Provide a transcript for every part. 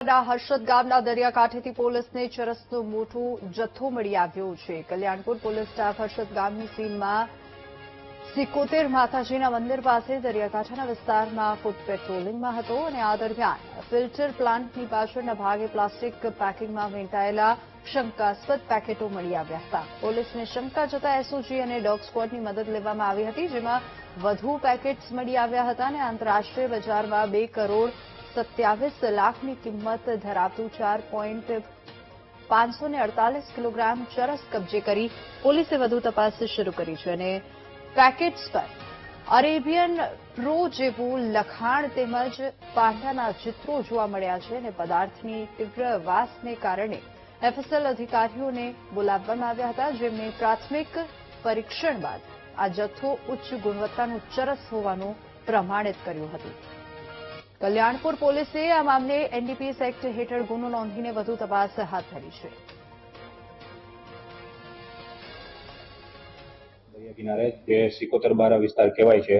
હર્ષદ ગામના દરિયાકાંઠેથી પોલીસને ચરસનો મોટો જથ્થો મળી આવ્યો છે। કલ્યાણપુર પોલીસ સ્ટાફ હર્ષદ ગામની સીમમાં 71 માતાજીના મંદિર પાસે દરિયાકાંઠાના વિસ્તારમાં ફૂટ પેટ્રોલિંગમાં હતો અને આ દરમિયાન ફિલ્ટર પ્લાન્ટની પાછળના ભાગે પ્લાસ્ટિક પેકિંગમાં વીંટાયેલા શંકાસ્પદ પેકેટો મળી આવ્યા હતા। પોલીસને શંકા જતા એસઓજી અને ડોગ સ્ક્વોડની મદદ લેવામાં આવી હતી, જેમાં વધુ પેકેટ્સ મળી આવ્યા હતા અને આંતરરાષ્ટ્રીય બજારમાં 2 કરોડ 27 લાખની કિંમત ધરાવતું 4.548 કિલોગ્રામ ચરસ કબજે કરી પોલીસે વધુ તપાસ શરૂ કરી છે અને પેકેટ્સ પર અરેબિયન પ્રો જેવું લખાણ તેમજ પાંડાના ચિત્રો જોવા મળ્યા છે અને પદાર્થની તીવ્ર વાસને કારણે એફએસએલ અધિકારીઓને બોલાવવામાં આવ્યા હતા, જેમને પ્રાથમિક પરીક્ષણ બાદ આ જથ્થો ઉચ્ચ ગુણવત્તાનું ચરસ હોવાનું પ્રમાણિત કર્યું હતું। કલ્યાણપુર પોલીસે આ મામલે એનડીપીએસ એક્ટ હેઠળ ગુનો નોંધીને વધુ તપાસ હાથ ધરી છે। દરિયા કિનારે જે 71 વિસ્તાર કહેવાય છે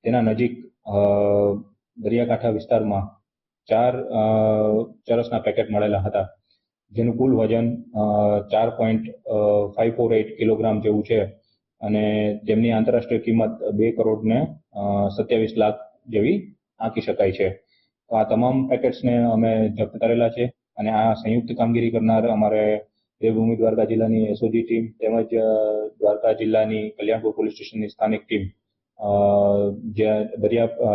તેના નજીક દરિયાકાંઠા વિસ્તારમાં 4 ચરસના પેકેટ મળેલા હતા, જેનું કુલ વજન 4.548 કિલોગ્રામ જેવું છે અને તેમની આંતરરાષ્ટ્રીય કિંમત 2 કરોડ ને 27 લાખ જેવી આંકી શકાય છે। તો આ તમામ પેકેટ્સને અમે જપ્ત કરેલા છે અને આ સંયુક્ત કામગીરી કરનાર અમારે દેવભૂમિ દ્વારકા જિલ્લાની એસઓજી ટીમ તેમજ દ્વારકા જિલ્લાની કલ્યાણપુર પોલીસ સ્ટેશનની સ્થાનિક ટીમ જે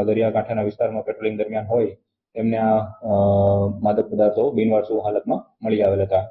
દરિયાકાંઠાના વિસ્તારમાં પેટ્રોલિંગ દરમિયાન હોય તેમને આ માદક પદાર્થો બિનવારસુ હાલતમાં મળી આવેલ હતા।